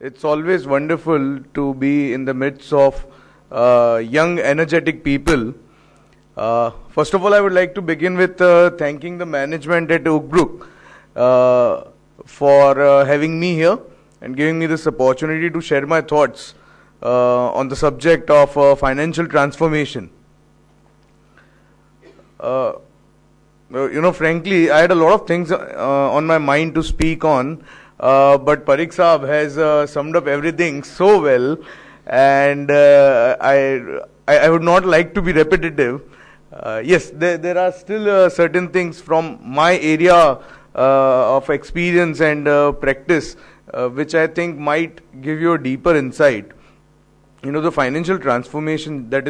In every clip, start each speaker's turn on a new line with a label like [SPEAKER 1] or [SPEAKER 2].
[SPEAKER 1] It's always wonderful to be in the midst of young, energetic people. First of all, I would like to begin with thanking the management at Oakbrook for having me here and giving me this opportunity to share my thoughts on the subject of financial transformation. Frankly, I had a lot of things on my mind to speak on, but Parikh Saab has summed up everything so well, and I would not like to be repetitive. Yes, there are still certain things from my area of experience and practice, which I think might give you a deeper insight. The financial transformation that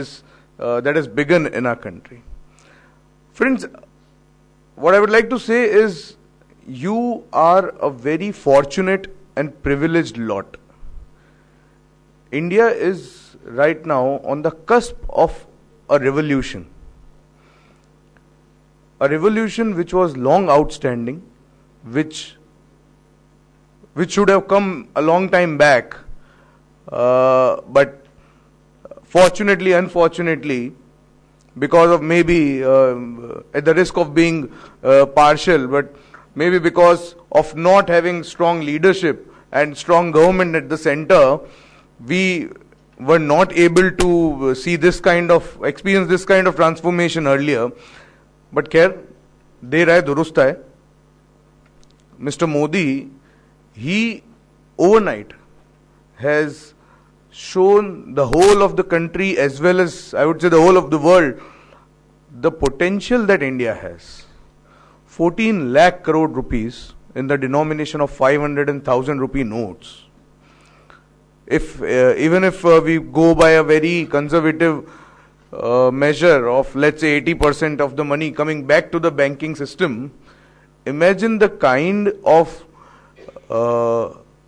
[SPEAKER 1] has begun in our country. Friends, what I would like to say is you are a very fortunate and privileged lot. India is right now on the cusp of a revolution. A revolution which was long outstanding, which should have come a long time back, but fortunately, unfortunately, because of maybe at the risk of being partial, but maybe because of not having strong leadership and strong government at the center, we were not able to experience this kind of transformation earlier. But khair, der hai durust hai. Mr. Modi, he overnight has shown the whole of the country, as well as I would say the whole of the world, the potential that India has. 14 lakh crore rupees in the denomination of 500 and 1000 rupee notes. Even if we go by a very conservative measure of, let's say, 80% of the money coming back to the banking system, imagine the kind of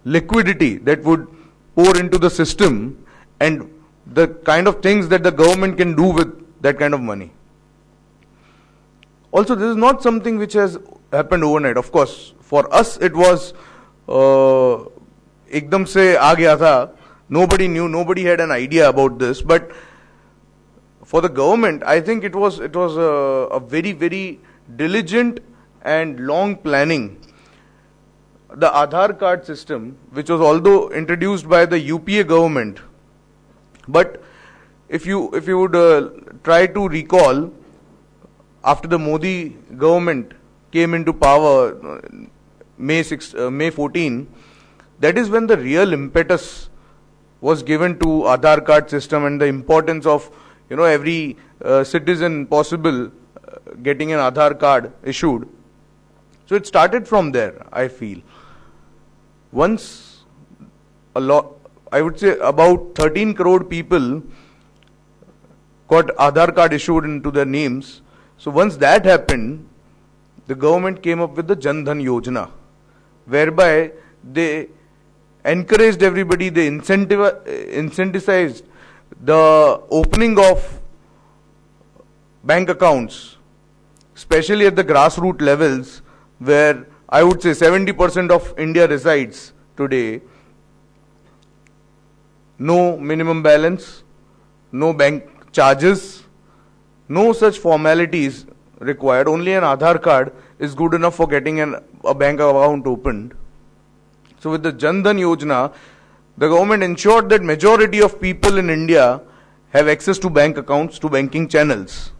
[SPEAKER 1] liquidity that would pour into the system and the kind of things that the government can do with that kind of money. Also, this is not something which has happened overnight. Of course, for us it was ekdam se aa gaya tha. Nobody knew, nobody had an idea about this. But for the government, I think it was a very, very diligent and long planning. The Aadhaar card system, which was although introduced by the UPA government, but if you would try to recall, after the Modi government came into power, May 14, that is when the real impetus was given to Aadhaar card system and the importance of every citizen possible getting an Aadhaar card issued. So it started from there, I feel. Once I would say about 13 crore people got Aadhaar card issued into their names. So once that happened, the government came up with the Jan Dhan Yojana, whereby they encouraged everybody, they incentivized the opening of bank accounts, especially at the grassroots levels, where I would say 70% of India resides today. No minimum balance, no bank charges, no such formalities required. Only an Aadhaar card is good enough for getting a bank account opened. So with the Jan Dhan Yojana, the government ensured that majority of people in India have access to bank accounts, to banking channels.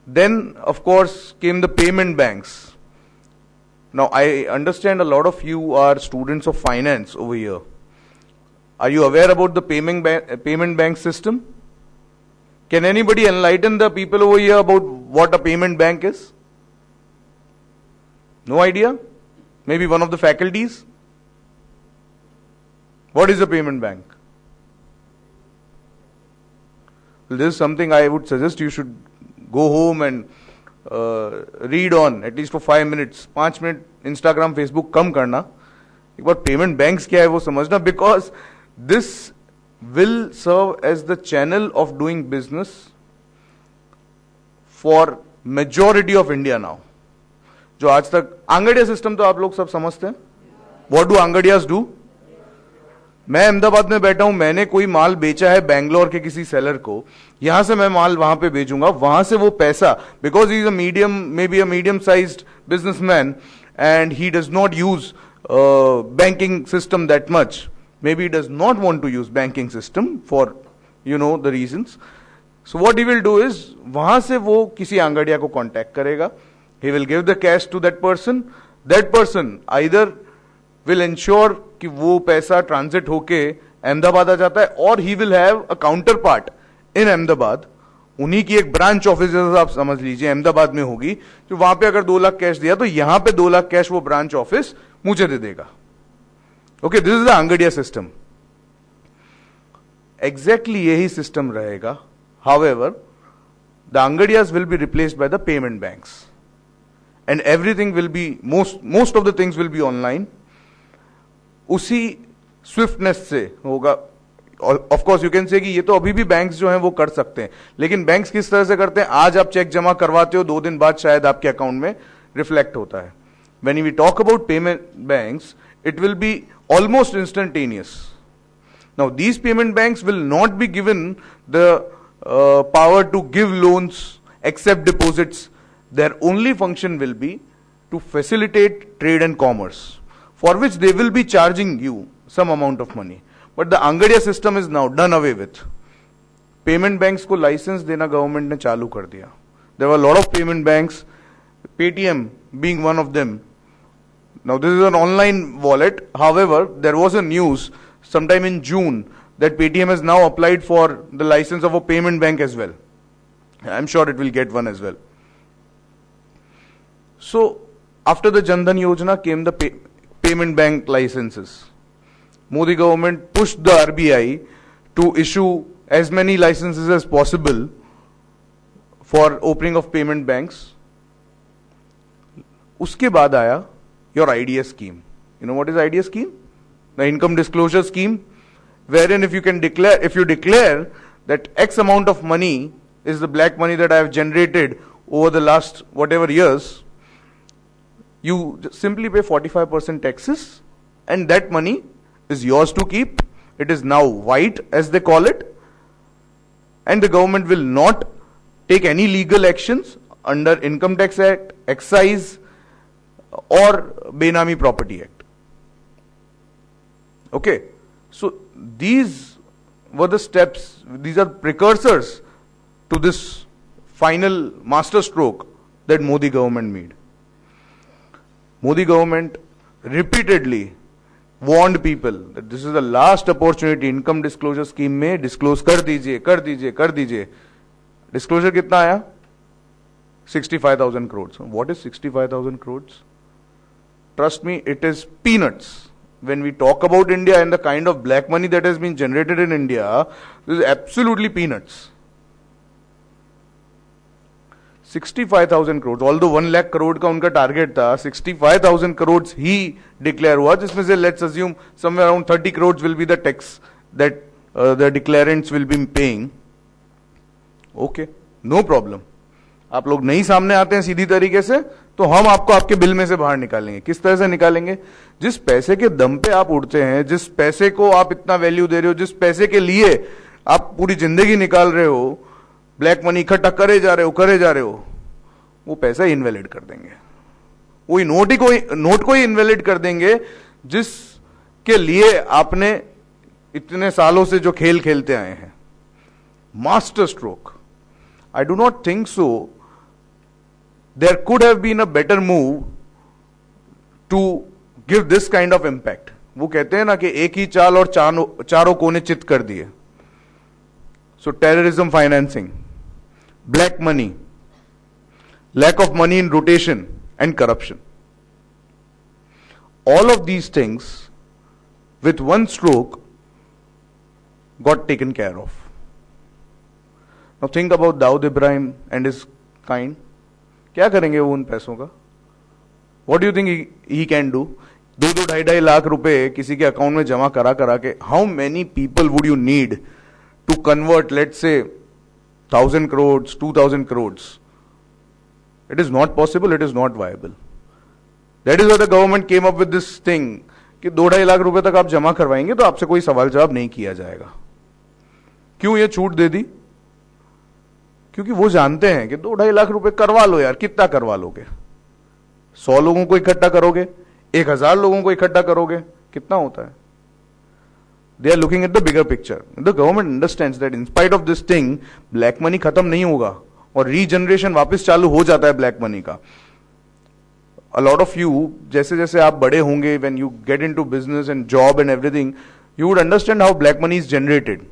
[SPEAKER 1] Then, of course, came the payment banks. Now, I understand a lot of you are students of finance over here. Are you aware about the payment bank system? Can anybody enlighten the people over here about what a payment bank is? No idea? Maybe one of the faculties? What is a payment bank? Well, this is something I would suggest you should go home and read on at least for 5 minutes. 5 minutes Instagram, Facebook कम करना. एक बार payment banks क्या है वो समझना, because this will serve as the channel of doing business for majority of India now. जो आज तक angadia system तो आप लोग सब समझते हैं. What do Angadias do? मैं अहमदाबाद में बैठा हूं, मैंने कोई माल बेचा है बैंगलोर के किसी सेलर को, यहां से मैं माल वहां पे भेजूंगा, वहां से वो पैसा, because he is a medium, may be a medium sized businessman and he does not use banking system that much. Maybe he does not want to use banking system for the reasons. So what he will do is वहां से वो किसी आंगड़िया को contact करेगा, he will give the cash to that person. That person either will ensure कि वो पैसा transit होके अहमदाबाद आ जाता है, और he will have a counterpart in Ahmedabad. उन्हीं की एक ब्रांच ऑफिस आप समझ लीजिए अहमदाबाद में होगी, जो वहां पे अगर 2 लाख कैश दिया तो यहां पे 2 लाख कैश वो ब्रांच ऑफिस मुझे दे देगा. Okay, this is the angadia system. Exactly यही सिस्टम रहेगा. However the angadias will be replaced by the payment banks and everything will be, most of the things will be online. उसी स्विफ्टनेस से होगा. Of course you can say कि ये तो अभी भी बैंक्स जो हैं वो कर सकते हैं, लेकिन बैंक्स किस तरह से करते हैं, आज आप चेक जमा करवाते हो, 2 दिन बाद शायद आपके अकाउंट में रिफ्लेक्ट होता है. When we talk about payment banks, it will be almost instantaneous. Now, these payment banks will not be given the power to give loans, accept deposits. Their only function will be to facilitate trade and commerce, for which they will be charging you some amount of money. But the Angadiya system is now done away with. Payment banks को license देना government ने चालू कर दिया. There were a lot of payment banks, Paytm being one of them. Now this is an online wallet. However, there was a news sometime in June that Paytm has now applied for the license of a payment bank as well. I'm sure it will get one as well. So after the Jan Dhan Yojana came the payment bank licenses. Modi government pushed the RBI to issue as many licenses as possible for opening of payment banks. उसके बाद आया your IDS scheme. You know what is IDS scheme? The income disclosure scheme, wherein if you declare that X amount of money is the black money that I have generated over the last whatever years, you simply pay 45% taxes, and that money is yours to keep. It is now white, as they call it, and the government will not take any legal actions under Income Tax Act, Excise, or Benami Property Act. Okay, so these were the steps, these are precursors to this final master stroke that Modi government made. Modi government repeatedly warned people that this is the last opportunity. Income disclosure scheme में disclose कर दीजिए, कर दीजिए, कर दीजिए. Disclosure कितना आया? 65,000 crores. What is 65,000 crores? Trust me, it is peanuts. When we talk about India and the kind of black money that has been generated in India, this is absolutely peanuts. 65,000 crores, although 1 lakh crore का उनका target था, 65,000 crores ही declare हुआ, जिसमें से let's assume somewhere around 30 crores will be the tax that the declarants will be paying. Okay, no problem. आप लोग नहीं सामने आते हैं सीधी तरीके से, तो हम आपको आपके बिल में से बाहर निकालेंगे. किस तरह से निकालेंगे? जिस पैसे के दम पे आप उड़ते हैं, जिस पैसे को आप इतना वैल्यू दे रहे हो, जिस पैसे के लिए आप पूरी जिंदगी निकाल रहे हो, ब्लैक मनी इकट्ठा करे जा रहे हो, वो पैसा इनवैलिड कर देंगे. वही नोट को ही इनवैलिड कर देंगे, जिसके लिए आपने इतने सालों से जो खेल खेलते आए हैं. Master stroke. I do not think so. There could have been a better move to give this kind of impact. वो कहते हैं ना कि एक ही चाल और चारों कोने चित कर दिए. So terrorism financing, black money, lack of money in rotation, and corruption. All of these things with one stroke got taken care of. Now think about Dawood Ibrahim and his kind. क्या करेंगे वो उन पैसों का? What do you think he can do? 2-2 lakh रुपए किसी के account में जमा करा के, how many people would you need to convert, let's say, 1,000 crores, 2,000 crores? It is not possible. It is not viable. That is why the government came up with this thing कि 2-2.5 लाख रुपए तक आप जमा करवाएंगे तो आपसे कोई सवाल जवाब नहीं किया जाएगा। क्यों ये छूट दे दी? क्योंकि वो जानते हैं कि 2-2.5 लाख रुपए करवा लो यार, कितना करवा लोगे? 100 लोगों को इकट्ठा करोगे, 1000 लोगों को इकट्ठा करोगे, कितना होता है? They are looking at the bigger picture. The government understands that in spite of this thing, black money खत्म नहीं होगा और रीजनरेशन वापस चालू हो जाता है ब्लैक मनी का। A lot of you, जैसे जैसे आप बड़े होंगे, when you get into business and job and everything, you would understand how black money is generated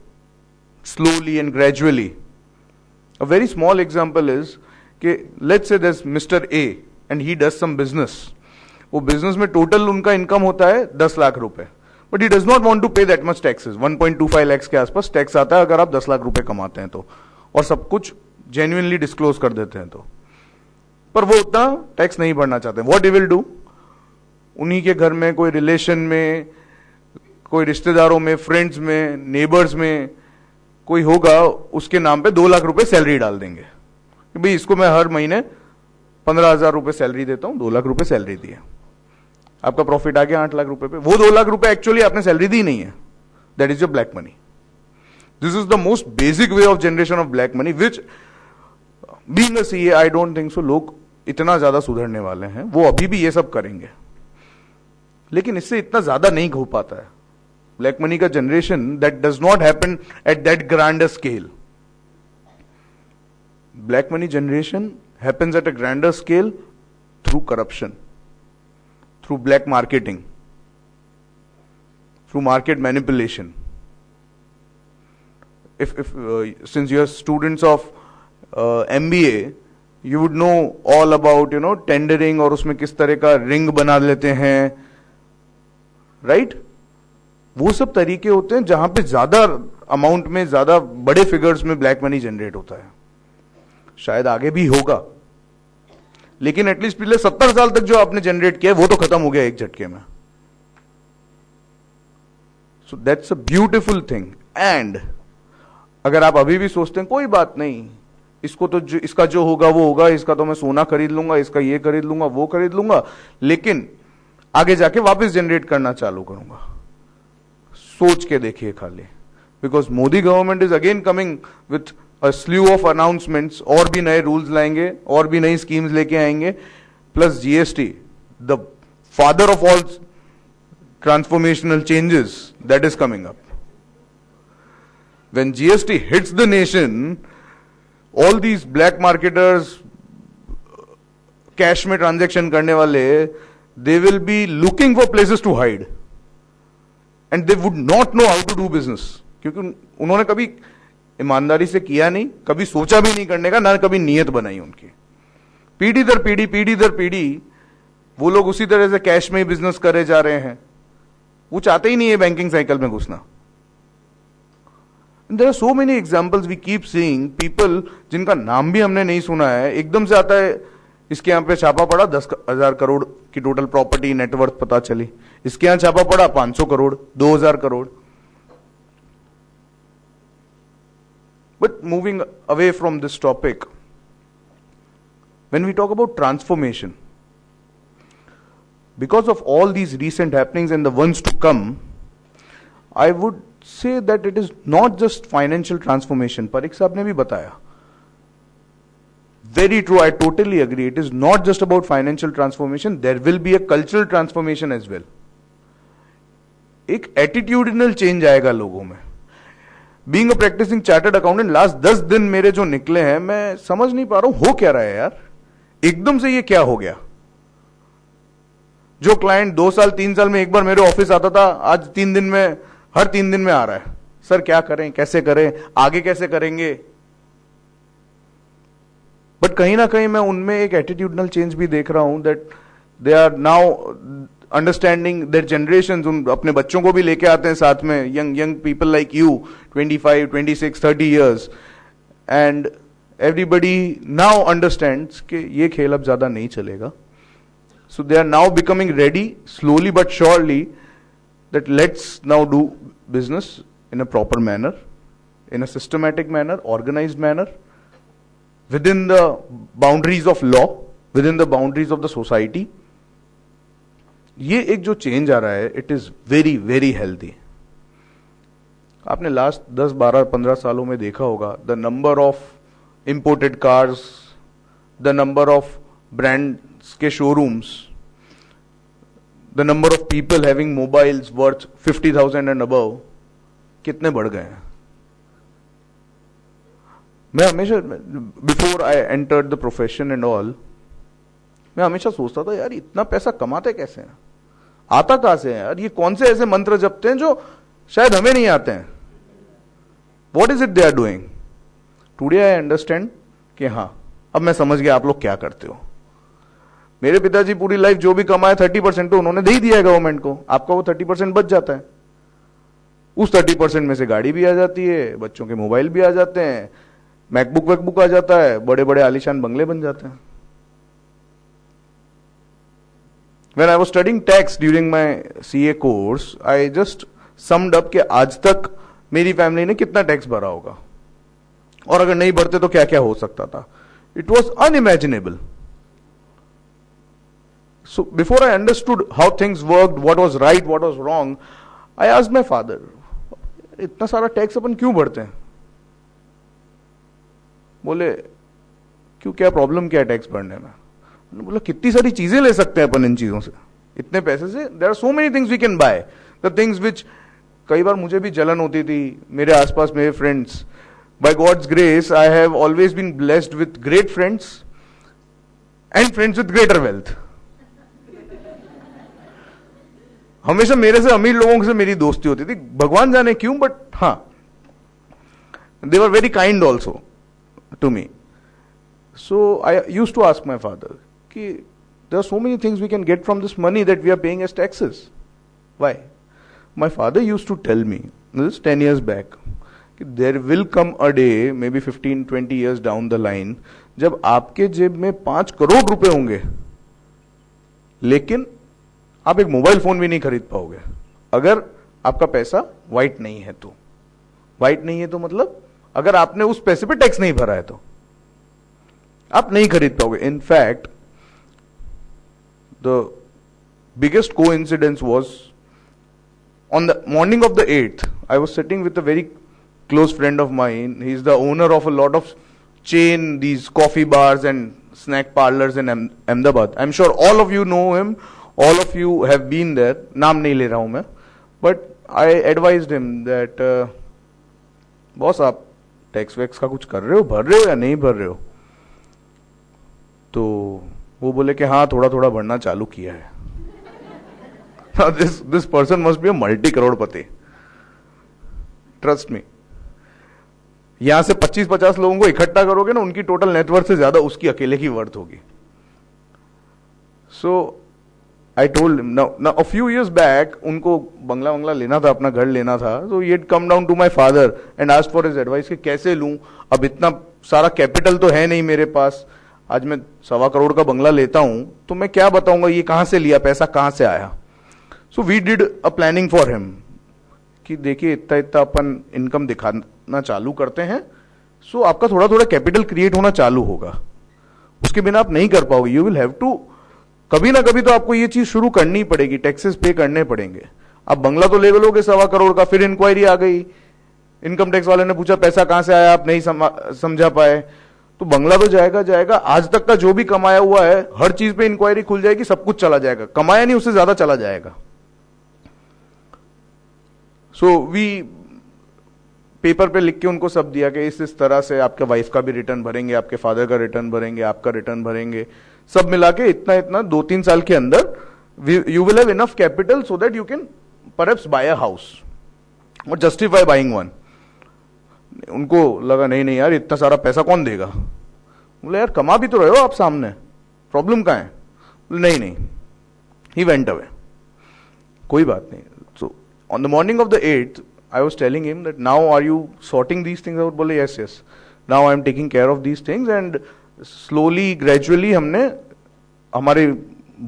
[SPEAKER 1] slowly and gradually. A very small example is कि let's say there's Mr. A and he does some business. वो business में total उनका income होता है 10 लाख रुपए, but he does not want to pay that much taxes. 1.25 lakh के आसपास tax आता है अगर आप 10 लाख रुपए कमाते हैं तो, और सब कुछ जेन्युइनली डिस्क्लोज कर देते हैं तो। पर वो उतना टैक्स नहीं भरना चाहते। व्हाट ही विल डू, उन्हीं के घर में कोई रिलेशन में, कोई रिश्तेदारों में, फ्रेंड्स में, नेबर्स में कोई होगा, उसके नाम पे 2 लाख रुपए सैलरी डाल देंगे कि भाई इसको मैं हर महीने 15,000 रुपए सैलरी देता हूं, 2 लाख रुपए सैलरी दी है, आपका प्रॉफिट आ गया 8 लाख रुपए पे। वो 2 लाख रुपए एक्चुअली आपने सैलरी दी नहीं है, that is your black money. This is the most basic way of generation of black money, which being a CA I don't think so लोग इतना ज्यादा सुधरने वाले हैं। वो अभी भी ये सब करेंगे, लेकिन इससे इतना ज्यादा नहीं हो पाता है ब्लैक मनी का generation. That does not happen at that grander scale. Black money generation happens at a grander scale through corruption, through black marketing, through market manipulation. If since you are students of MBA, you would know all about tendering और उसमें किस तरह का ring बना लेते हैं, right? वो सब तरीके होते हैं जहां पे ज्यादा अमाउंट में, ज्यादा बड़े फिगर्स में ब्लैक मनी जनरेट होता है। शायद आगे भी होगा, लेकिन एटलीस्ट पिछले 70 साल तक जो आपने जनरेट किया वो तो खत्म हो गया एक झटके में। So that's a beautiful thing. And अगर आप अभी भी सोचते हैं कोई बात नहीं, इसको तो इसका जो होगा वो होगा, इसका तो मैं सोना खरीद लूंगा, इसका ये खरीद लूंगा, वो खरीद लूंगा, लेकिन आगे जाके वापस जनरेट करना चालू करूंगा, सोच के देखिए खाली। Because Modi government is again coming with a slew of announcements, और भी नए रूल्स लाएंगे, और भी नई स्कीम्स लेके आएंगे, plus GST, the father of all transformational changes that is coming up. When GST hits the nation, all these black marketers, cash में ट्रांजेक्शन करने वाले, they will be looking for places to hide and they would not know how to do business, क्योंकि उन्होंने कभी ईमानदारी से किया नहीं, कभी सोचा भी नहीं करने का, ना कभी नीयत बनाई उनकी। पीढ़ी दर पीढ़ी वो लोग उसी तरह से कैश में ही बिजनेस करे जा रहे हैं, वो चाहते ही नहीं है बैंकिंग साइकिल में घुसना। There are so many examples we keep seeing, people जिनका नाम भी हमने नहीं सुना है, एकदम से आता है इसके यहां पे छापा पड़ा 10,000 करोड़ की टोटल प्रॉपर्टी नेटवर्थ पता चली, इसके यहां छापा पड़ा 500 crore, 2,000 crore. But moving away from this topic, when we talk about transformation, because of all these recent happenings and the ones to come, I would say that it is not just financial transformation. Parik साहब ने भी बताया, very true, I totally agree. It is not just about financial transformation, there will be a cultural transformation as well. एक attitudinal change आएगा लोगों में। Being a practising chartered accountant, last 10 दिन मेरे जो निकले हैं, मैं समझ नहीं पा रहा हूं हो क्या रहा है यार, एकदम से ये क्या हो गया। जो क्लाइंट 2 साल 3 साल में एक बार मेरे ऑफिस आता था, आज 3 दिन में, हर 3 दिन में आ रहा है, सर क्या करें, कैसे करें, आगे कैसे करेंगे। बट कहीं ना कहीं मैं उनमें एक एटीट्यूडनल चेंज भी देख रहा हूं, that they are now understanding their generation. उन अपने बच्चों को भी लेके आते हैं साथ में, young people like you, 25, 26, 30 years, and everybody now understands कि ये खेल अब ज्यादा नहीं चलेगा। So they are now becoming ready slowly but surely that let's now do business in a proper manner, in a systematic manner, organised manner, within the boundaries of law, within the boundaries of the society, ये एक जो change आ रहा है, it is very very healthy. आपने last 10, 12, 15 सालों में देखा होगा, the number of imported cars, the number of brands के showrooms, the number of people having mobiles worth 50,000 and above कितने बढ़ गए हैं. मैं हमेशा, before I entered the profession and all, मैं हमेशा सोचता था यार इतना पैसा कमाते कैसे हैं, आता कहां से है यार, ये कौन से ऐसे मंत्र जपते हैं जो शायद हमें नहीं आते हैं. What is it they are doing. Today I understand कि हाँ, अब मैं समझ गया आप लोग क्या करते हो. मेरे पिताजी पूरी लाइफ जो भी कमाए 30% तो उन्होंने दे ही दिया है गवर्नमेंट को. आपका वो 30% बच जाता है. उस 30% में से गाड़ी भी आ जाती है, बच्चों के मोबाइल भी आ जाते हैं, मैकबुक वैकबुक आ जाता है, बड़े बड़े आलीशान बंगले बन जाते हैं. When I was studying tax during my CA course, I just summed up कि आज तक मेरी फैमिली ने कितना टैक्स भरा होगा और अगर नहीं भरते तो क्या क्या हो सकता था. It was unimaginable. So before I understood how things worked, what was right, what was wrong, I asked my father, इतना सारा टैक्स अपन क्यों भरते हैं. बोले क्यों, क्या प्रॉब्लम क्या है टैक्स भरने में. बोला कितनी सारी चीजें ले सकते हैं अपन इन चीजों से, इतने पैसे से. There are so many things we can buy, the things which. कई बार मुझे भी जलन होती थी. मेरे आसपास मेरे friends, by God's grace I have always been blessed with great friends and friends with greater wealth. हमेशा मेरे से अमीर लोगों से मेरी दोस्ती होती थी, भगवान जाने क्यों, बट हाँ, they were very kind also to me. So I used to ask my father, there are so many things we can get from this money that we are paying as taxes. Why? My father used to tell me, this is 10 years back, there will come a day, maybe 15, 20 years down the line, जब आपके जेब में 5 करोड़ रुपए होंगे, लेकिन आप एक mobile phone भी नहीं खरीद पाओगे अगर आपका पैसा व्हाइट नहीं है तो. व्हाइट नहीं है तो मतलब अगर आपने उस पैसे पे टैक्स नहीं भरा है तो आप नहीं खरीद पाओगे. In fact the biggest coincidence was on the morning of the 8th. I was sitting with a very close friend of mine. He is the owner of a lot of chain these coffee bars and snack parlors in Ahmedabad. I'm sure all of you know him, all of you have been there. नाम नहीं ले रहा हूं मैं, but I advised him that boss आप tax wax का कुछ कर रहे हो, भर रहे हो या नहीं भर रहे हो. तो वो बोले कि हाँ थोड़ा थोड़ा भरना चालू किया है. this person must be a multi Crorepati. Trust me. यहां से 25-50 लोगों को इकट्ठा करोगे ना, उनकी टोटल नेटवर्थ से ज्यादा उसकी अकेले की वर्थ होगी. So I told him now a few years back उनको बंगला वंगला लेना था, अपना घर लेना था. So he had come down to my father and asked for his advice कि कैसे लूं. अब इतना सारा कैपिटल तो है नहीं मेरे पास. आज मैं 1.25 करोड़ का बंगला लेता हूं तो मैं क्या बताऊंगा ये कहां से लिया, पैसा कहां से आया. So we did a planning for him कि देखिए इतना इतना अपन इनकम दिखाना चालू करते हैं. सो आपका थोड़ा थोड़ा कैपिटल क्रिएट होना चालू होगा, उसके बिना आप नहीं कर पाओगे. यू विल हैव टू, कभी ना कभी तो आपको ये चीज शुरू करनी पड़ेगी, टैक्सेस पे करने पड़ेंगे. आप बंगला तो ले लोगे 1.25 करोड़ का, फिर इंक्वायरी आ गई, इनकम टैक्स वाले ने पूछा पैसा कहां से आया, आप नहीं समझा पाए, तो बंगला तो जाएगा जाएगा. आज तक का जो भी कमाया हुआ है हर चीज पे इंक्वायरी खुल जाएगी, सब कुछ चला जाएगा. कमाया नहीं उससे ज्यादा चला जाएगा. सो वी पेपर पे लिख के उनको सब दिया कि इस तरह से आपके वाइफ का भी रिटर्न भरेंगे, आपके फादर का रिटर्न भरेंगे, आपका रिटर्न भरेंगे, सब मिला के इतना इतना 2-3 साल के अंदर you will have enough capital so that you can perhaps buy a house और जस्टिफाई बाइंग वन. उनको लगा नहीं नहीं यार इतना सारा पैसा कौन देगा. बोले यार कमा भी तो रहे हो आप सामने, प्रॉब्लम कहां है. बोले नहीं नहीं. He went away. कोई बात नहीं. So on the morning of the 8th I was telling him that now are you sorting these things out. बोले yes yes, now I am taking care of these things and slowly gradually हमने हमारे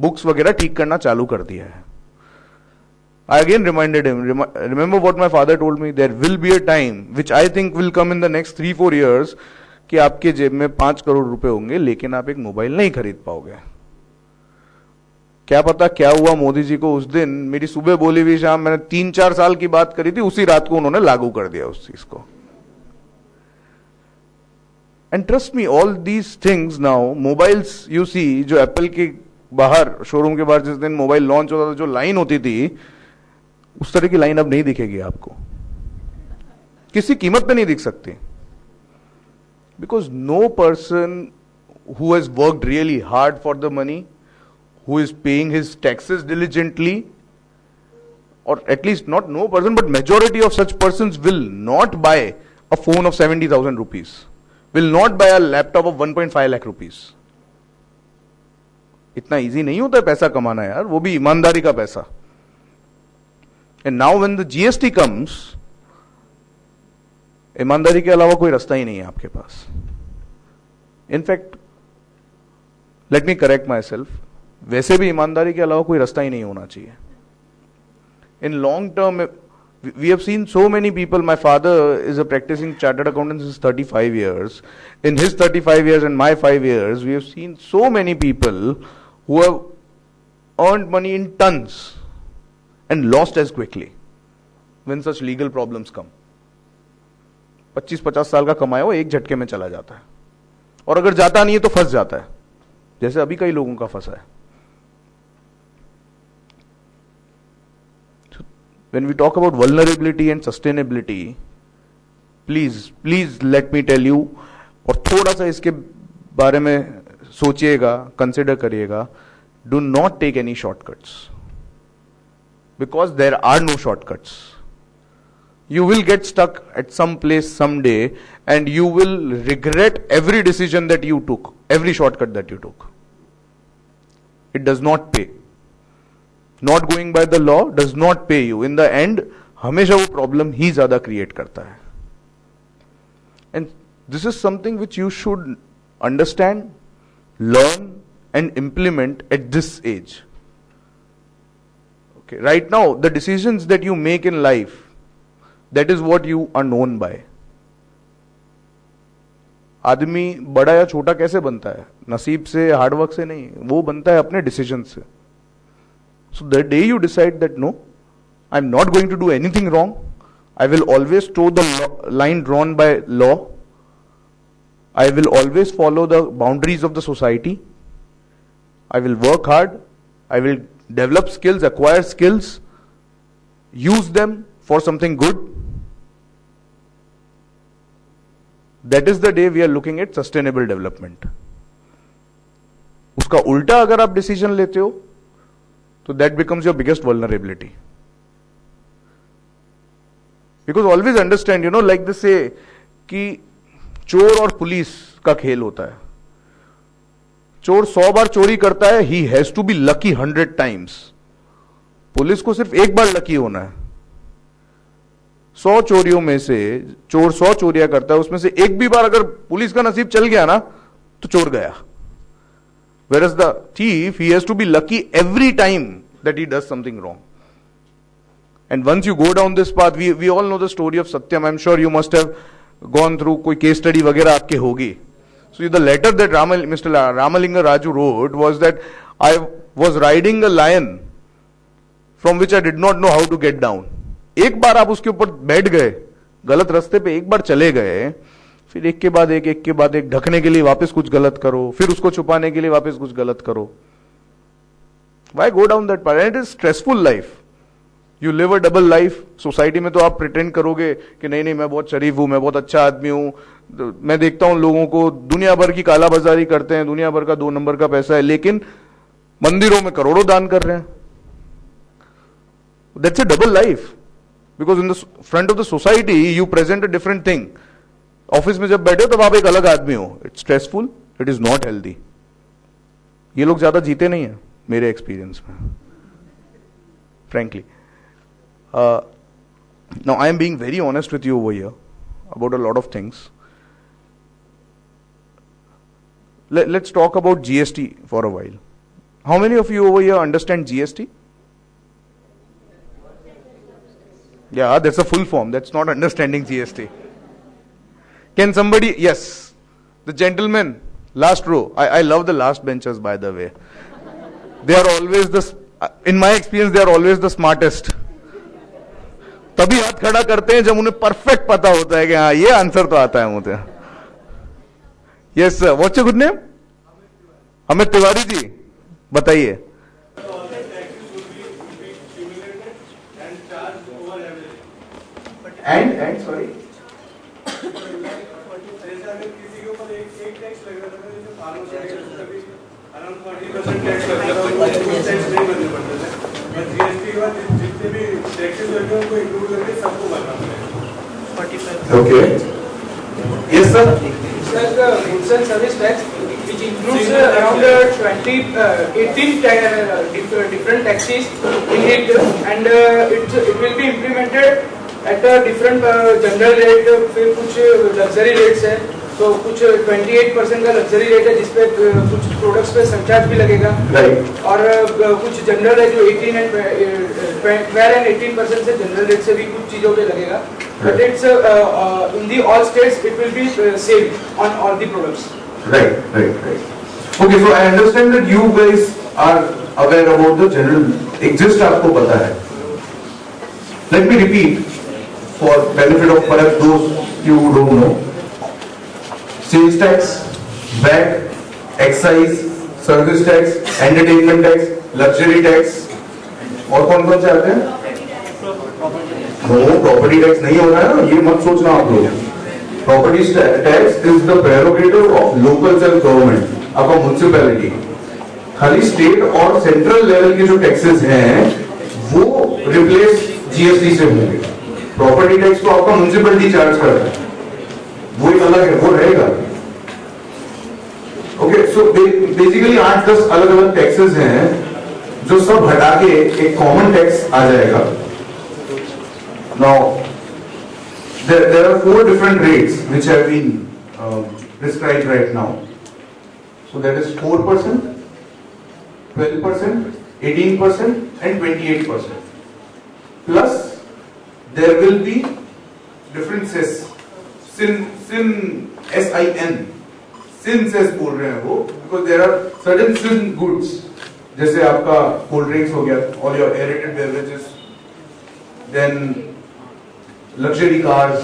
[SPEAKER 1] books वगैरह ठीक करना चालू कर दिया है. I again reminded him, remember what my father told me, there will be a time which I think will come in the next 3-4 years कि आपके जेब में 5 करोड़ रुपए होंगे लेकिन आप एक मोबाइल नहीं खरीद पाओगे. क्या पता क्या हुआ मोदी जी को उस दिन, मेरी सुबह बोली हुई शाम मैंने 3-4 साल की बात करी थी, उसी रात को उन्होंने लागू कर दिया उस चीज को. And trust me, all these things now, mobiles you see, जो एप्पल के बाहर, शोरूम के बाहर जिस दिन मोबाइल लॉन्च होता था जो लाइन होती थी, उस तरह की लाइन अब नहीं दिखेगी आपको, किसी कीमत पे नहीं दिख सकती. Because no person who has worked really hard for the money, who is paying his taxes diligently, or at least not no person, but majority of such persons will not buy a phone of 70,000 rupees, will not buy a laptop of 1.5 lakh rupees. इतना easy नहीं होता है पैसा कमाना यार, वो भी ईमानदारी का पैसा. And now when the GST comes, ईमानदारी के अलावा कोई रास्ता ही नहीं है आपके पास. In fact, let me correct my self, वैसे भी ईमानदारी के अलावा कोई रास्ता ही नहीं होना चाहिए. In long term, we have seen so many people. My father is a practising chartered accountant since 35 years. In his 35 years and my 5 years, we have seen so many people who have earned money in tons and lost as quickly when such legal problems come. 25-50 साल का कमाया हुआ एक झटके में चला जाता है, और अगर जाता नहीं है तो फंस जाता है, जैसे अभी कई लोगों का फंसा है. When we talk about vulnerability and sustainability, please let me tell you, और थोड़ा सा इसके बारे में सोचिएगा, कंसिडर करिएगा. Do not take any shortcuts, because there are no shortcuts. You will get stuck at some place someday, and you will regret every decision that you took, every shortcut that you took. It does not pay. Not going by the law does not pay you. In the end, हमेशा वो problem ही ज़्यादा create करता है. And this is something which you should understand, learn, and implement at this age. Okay, right now, the decisions that you make in life, that is what you are known by. आदमी बड़ा या छोटा कैसे बनता है? नसीब से, hard work से नहीं, वो बनता है अपने डिसीजन से. So the day you decide that no, I'm not going to do anything wrong, I will always toe the line drawn by law, I will always follow the boundaries of the society, I will work hard, I will develop skills, acquire skills, use them for something good. That is the day we are looking at sustainable development. उसका उल्टा अगर आप decision लेते हो, तो that becomes your biggest vulnerability. Because always understand, like they say, कि चोर और पुलिस का खेल होता है. चोर 100 बार चोरी करता है, he has to be lucky 100 times. Police को सिर्फ एक बार लकी होना है. 100 चोरियों में से चोर 100 चोरियां करता है, उसमें से एक भी बार अगर पुलिस का नसीब चल गया ना, तो चोर गया. Whereas the thief, he has to be lucky every time that he does something wrong. And once you go down this path, we all know the story of Satyam. I'm sure you must have gone through कोई case study वगैरह आपके होगी. So the letter that Mr. Ramalinga Raju wrote was that I was riding a lion from which I did not know how to get down. एक बार आप उसके ऊपर बैठ गए, गलत रास्ते पे एक बार चले गए, फिर एक के बाद एक ढकने के लिए वापस कुछ गलत करो, फिर उसको छुपाने के लिए वापस कुछ गलत करो. Why go down that path? And it is stressful life. You live a double life. Society में तो आप प्रिटेंड करोगे कि नहीं मैं बहुत शरीफ हूं, मैं बहुत अच्छा आदमी हूं. मैं देखता हूं लोगों को दुनिया भर की कालाबाजारी करते हैं, दुनिया भर का 2 नंबर का पैसा है, लेकिन मंदिरों में करोड़ों दान कर रहे हैं. That's a double life. Because in the front of the society, you present a different thing. Office में जब बैठे हो तब आप एक अलग आदमी हो. It's stressful, it is not healthy. ये लोग ज्यादा जीते नहीं है मेरे एक्सपीरियंस में, frankly. Now I am being very honest with you over here about a lot of things. Let's talk about GST for a while. How many of you over here understand GST? Yeah, that's a full form. That's not understanding GST. Can somebody, yes, the gentleman, last row. I love the last benchers, by the way. They are always the, in my experience they are always the smartest. तभी हाथ खड़ा करते हैं जब उन्हें perfect पता होता है कि हाँ ये आंसर तो आता है मुझे. Yes sir, what's your good name? Amit Tiwari ji, बताइए. And sorry, okay. Yes sir.
[SPEAKER 2] Goods and service tax, which includes around 18 different taxes in it, and it will be implemented at a different general rate. फिर कुछ luxury rates है, तो कुछ 28% का luxury rate है जिसपे कुछ products पे surcharge भी लगेगा.
[SPEAKER 1] Right.
[SPEAKER 2] और कुछ general है जो 18 and 18% से general rate से भी कुछ चीजों पे लगेगा. But it's in the all states it will be same on all the products.
[SPEAKER 3] Right. Okay, so I understand that you guys are aware about the general exist आपको पता है. Let me repeat for benefit of perhaps those you who don't know. Sales tax, VAT, excise, service tax, entertainment tax, luxury tax, और कौन-कौन से आते हैं? वो property tax नहीं हो रहा है ना, ये मत सोचना आप लोग. Property tax is the prerogative of local self government, आपका म्युनिसिपैलिटी. खाली स्टेट और सेंट्रल लेवल के जो टैक्सेस हैं वो रिप्लेस जीएसटी से होंगे. प्रॉपर्टी टैक्स तो आपका म्युनिसिपैलिटी चार्ज कर रहा है, वो एक अलग है, वो रहेगा. ओके, सो बेसिकली 8-10 अलग अलग टैक्सेस हैं जो सब हटा के एक कॉमन टैक्स आ जाएगा. Now, there are 4 different rates which have been prescribed right now. So that is 4%, 12%, 18%, and 28%. Plus, there will be different cess. Sin S-I-N. Sin cess बोल रहे हैं वो, because there are certain sin goods. जैसे आपका cold drinks हो गया, all your aerated beverages, then luxury cars,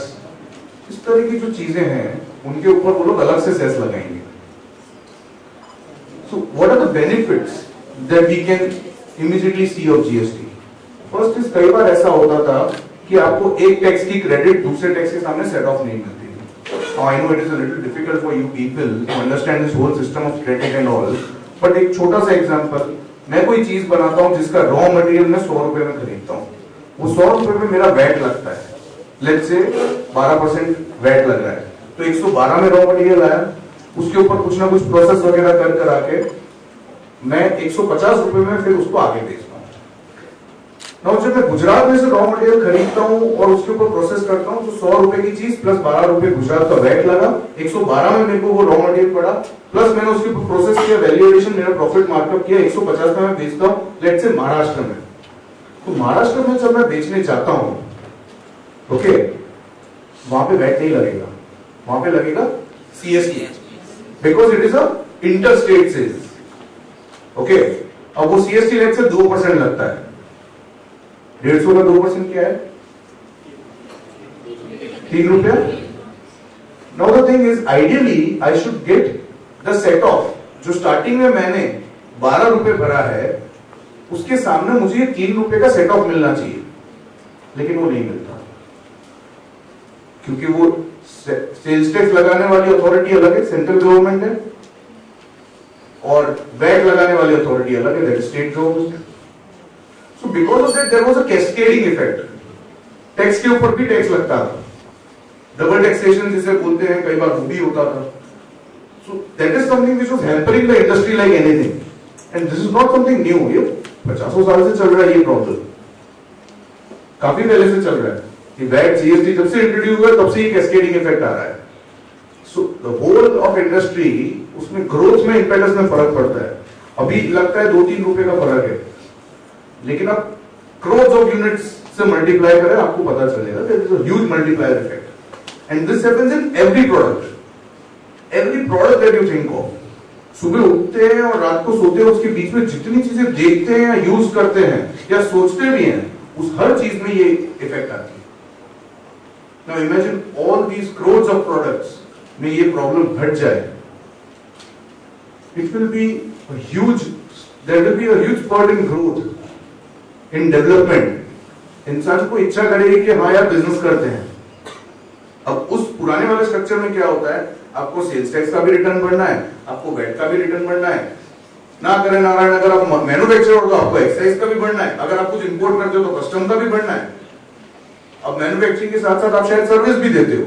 [SPEAKER 3] इस तरह की जो चीजें हैं उनके ऊपर वो लोग अलग से सेस लगाएंगे. So what are the benefits that we can immediately see of GST? First is, कई बार ऐसा होता था कि आपको एक टैक्स की क्रेडिट दूसरे टैक्स के सामने सेट ऑफ नहीं मिलती. I know it is a little difficult for you people to understand this whole system of credit and all, but एक छोटा सा एग्जांपल, मैं कोई चीज बनाता हूं जिसका रॉ मटेरियल मैं 100 रुपए में खरीदता हूं, वो 100 रुपए में मेरा वैट लगता है. लेट्स से 12% वैट लग रहा है, तो 112 में रॉ मटेरियल आया, उसके ऊपर कुछ ना कुछ प्रोसेस वगैरह कर करा के मैं 150 रुपए में फिर उसको आगे बेचता हूँ. ना जब मैं गुजरात में से रॉ मटेरियल खरीदता हूँ और उसके ऊपर प्रोसेस करता हूँ, तो 100 रुपए की चीज प्लस 12 रुपए गुजरात का वैट लगा, 112 में मेरे को वो रॉ मटेरियल पड़ा, प्लस मैंने उसके ऊपर प्रोसेस किया, वैल्यूएशन, मेरा प्रॉफिट मार्कअप किया, 150 में मैं बेचता हूँ लेट्स से महाराष्ट्र में. तो महाराष्ट्र में जब मैं बेचने जाता हूँ, ओके, वहां पे वैट नहीं लगेगा, वहां पे लगेगा CST, because it is a inter state sales. Okay, अब वो सीएसटी रेट से 2% लगता है. 150 का 2% क्या है? 3 रुपया. Now the thing is, ideally I should get the set of, जो स्टार्टिंग में मैंने 12 रुपए भरा है उसके सामने मुझे ये 3 रुपए का सेट ऑफ मिलना चाहिए, लेकिन वो नहीं मिलता, क्योंकि वो सेल्स टैक्स लगाने वाली अथॉरिटी अलग है, सेंट्रल गवर्नमेंट है, और वैट लगाने वाली अथॉरिटी अलग है, that is state government. So because of that there was a cascading effect. Tax के ऊपर भी टैक्स लगता था, डबल टैक्सेशन जिसे बोलते हैं, कई बार वो भी होता था. So that is something which was helping the industry like anything, and this is not something new. ये 50 साल से चल रहा है, ये प्रॉब्लम काफी पहले से चल रहा है. वैट जीएसटी जब से इंट्रोड्यूस हुआ तब से ही कैस्केडिंग इफेक्ट आ रहा है. So the whole of industry, उसमें ग्रोथ में, इंपेटस में फर्क पड़ता है. अभी लगता है 2-3 रुपए का फर्क है, लेकिन आप क्रोर्स ऑफ यूनिट्स से मल्टीप्लाई करें, आपको पता चलेगा there is a huge multiplier effect. And this happens in every product that you think of. सुबह उठते हैं और रात को सोते हैं, उसके बीच में जितनी चीजें देखते हैं या यूज करते हैं या सोचते भी हैं, उस हर चीज में ये इफेक्ट आती है. Now imagine all these crores of products में ये प्रॉब्लम हट जाए, it will be a huge, there will be a huge spurt in growth, in development. इंसान को इच्छा करेगी कि हाँ यार बिजनेस करते हैं. अब उस पुराने वाले स्ट्रक्चर में क्या होता है, आपको सेल्स टैक्स का भी रिटर्न भरना है, आपको वैट का भी रिटर्न भरना है, ना करें नारायण, अगर आप मैन्युफैक्चरर हो तो आपको एक्साइज का भी भरना है, अगर आप कुछ इंपोर्ट करते हो तो कस्टम का भी भरना है. अब मैन्युफैक्चरिंग के साथ साथ आप शायद सर्विस भी देते हो,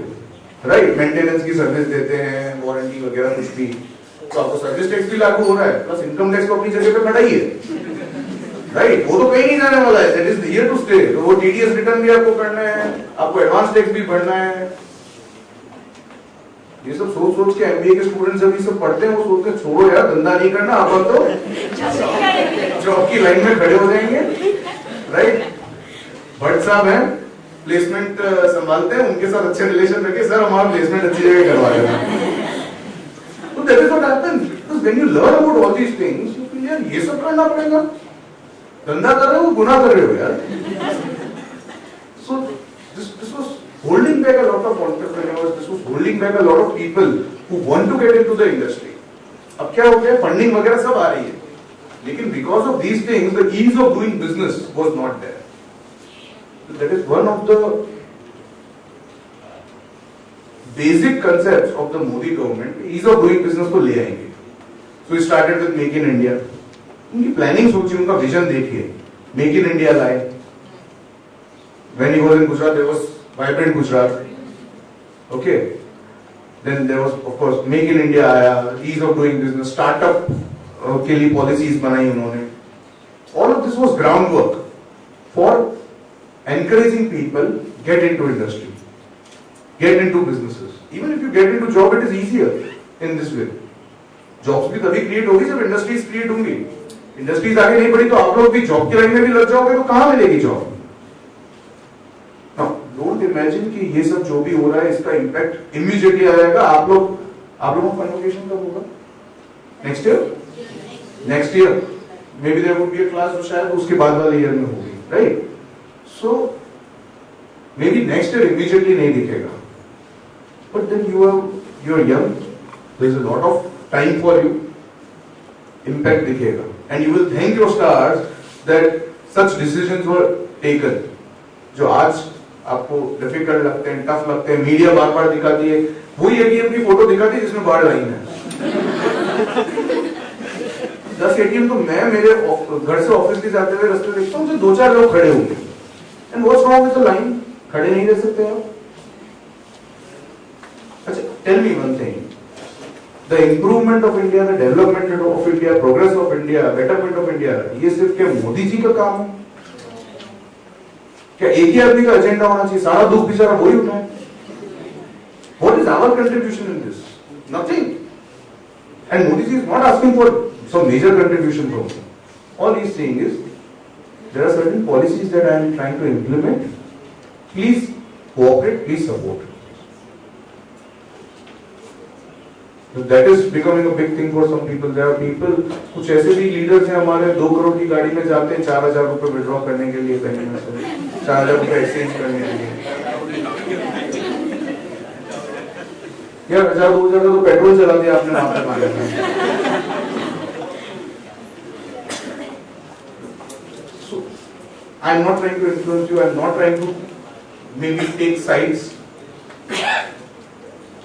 [SPEAKER 3] राइट, मेंटेनेंस की सर्विस देते हैं, वारंटी वगैरह कुछ भी, तो आपको सर्विस टैक्स भी लागू हो रहा है, प्लस इनकम टैक्स को अपनी जगह पे खड़ा ही है, राइट, वो तो कहीं नहीं जाने वाला है, that is here to stay. तो वो टीडीएस रिटर्न भी आपको करना है, आपको एडवांस टैक्स भी भरना है. ये सब सोच सोच के एमबीए के स्टूडेंट जब ये सब पढ़ते हैं, वो सोचते हैं छोड़ो यार, धंधा नहीं करना, अपन तो जॉब की लाइन में खड़े हो जाएंगे, राइट. भट्ट साहब हैं, प्लेसमेंट संभालते हैं, उनके साथ अच्छे रिलेशन रखे, सर हमारा प्लेसमेंट अच्छी जगह करवा देना. तो that is what happens, because when you learn about all these things, you feel यार ये सब करना पड़ेगा, धंधा कर रहे हो, गुनाह कर रहे हो यार. So this was holding back a lot of entrepreneurs, this was holding back a lot of people who want to get into the industry. अब क्या हो गया, फंडिंग वगैरह सब आ रही है, लेकिन because of these things, the ease of doing business was not there. So that is one of the basic concepts of the Modi government. Ease of doing business को ले आएंगे. So we started with Make in India. उनकी planning सोचिए, उनका vision देखिए, Make in India लाए. When he was in Gujarat, there was Vibrant Gujarat. Okay. Then there was, of course, Make in India आया, ease of doing business, startup के लिए policies बनाई उन्होंने. All of this was groundwork for encouraging people get into industry, get into businesses. Even if you get into job, it is easier in this way. Jobs भी तभी create होगी जब industries create होंगी. Industries आगे नहीं बढ़ी तो आप लोग भी जॉब की लाइन में भी लग जाओगे तो कहाँ मिलेगी जॉब? डोंट इमेजिन कि ये सब जो भी हो रहा है इसका इम्पैक्ट इमीडिएटली आएगा. आप लोगों का कन्वोकेशन कब होगा? Next year maybe there would be a class जो शायद उसके बाद वाले ईयर में होगी, right. So maybe next year immediately नहीं दिखेगा, but then you are young, there is a lot of time for you, impact दिखेगा and you will thank your stars that such decisions were taken. जो आज आपको difficult लगते हैं, tough लगते हैं, मीडिया बार बार दिखाती है, वही एटीएम की फोटो दिखाती है जिसमें बाढ़ लाइन है. 10 एटीएम तो मैं मेरे घर से ऑफिस के जाते हुए रास्ते देखता हूँ, 2-4 लोग खड़े होंगे. And what's wrong with the line? खड़े नहीं रह सकते आप? अच्छा, tell me one thing, the improvement of India, the development of India, progress of India, betterment of India, ये सिर्फ क्या मोदी जी का काम है? क्या एक ही आदमी का एजेंडा होना चाहिए, सारा दुख बेचारा वही उठाए? What is our contribution in this? Nothing. And Modi ji is not asking for some major contribution from him. All he is saying is there are certain policies that I am trying to implement. Please cooperate, please support. So that is becoming a big thing for some people. There are people, कुछ ऐसे भी leaders हैं हमारे, 2 करोड़ की गाड़ी में जाते हैं 4,000 रुपए विड्रॉ करने के लिए बैंक में से, 4,000 रुपए एक्सचेंज करने के लिए. यार 1,000-2,000 का तो पेट्रोल चला दिया आपने वहां पर मांगे में. So I am not trying to influence you. I am not trying to maybe take sides.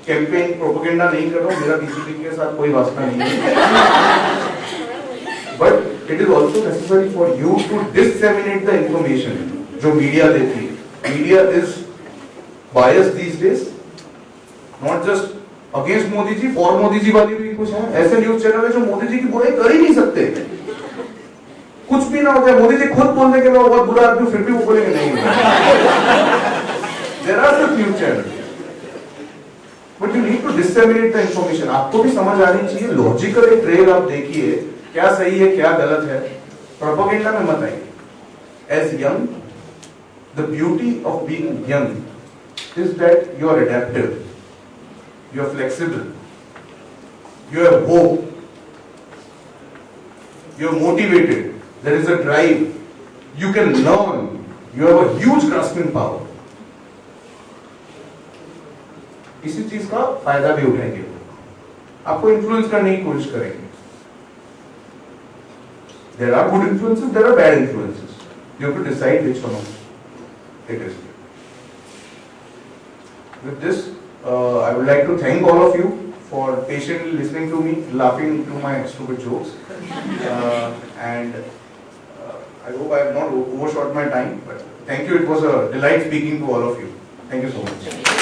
[SPEAKER 3] Campaign propaganda नहीं कर रहा हूं, मेरा बीजेपी के साथ कोई वास्ता नहीं है. But it is also necessary for you to disseminate the information जो मीडिया देती है. Media is biased these days, not just against Modi ji, for Modi ji वाली भी कुछ है. ऐसे न्यूज चैनल है जो मोदी जी की बुराई कर ही नहीं सकते, कुछ भी ना होता है. मोदी जी खुद बोलने के बाद बहुत बुरा आदमी, फिर भी वो बोलेंगे नहीं. There are such news channel, but you need to disseminate the information. आपको भी समझ आनी चाहिए, लॉजिकल एक ट्रेल आप देखिए, क्या सही है क्या गलत है, प्रोपेगेंडा में मत आइए. As young, the beauty of being young is that you are adaptive, you are flexible, you have hope, you're motivated, there is a drive, you can learn, you have a huge grasping power. इसी चीज का फायदा भी उठाएंगे वो, आपको influence करने की कोशिश करेंगे. There are good influences, there are bad influences. You have to decide which one it is. With this, I would like to thank all of you for patiently listening to me, laughing to my stupid jokes. And I hope I have not overshot my time, but thank you. It was a delight speaking to all of you. Thank you so much.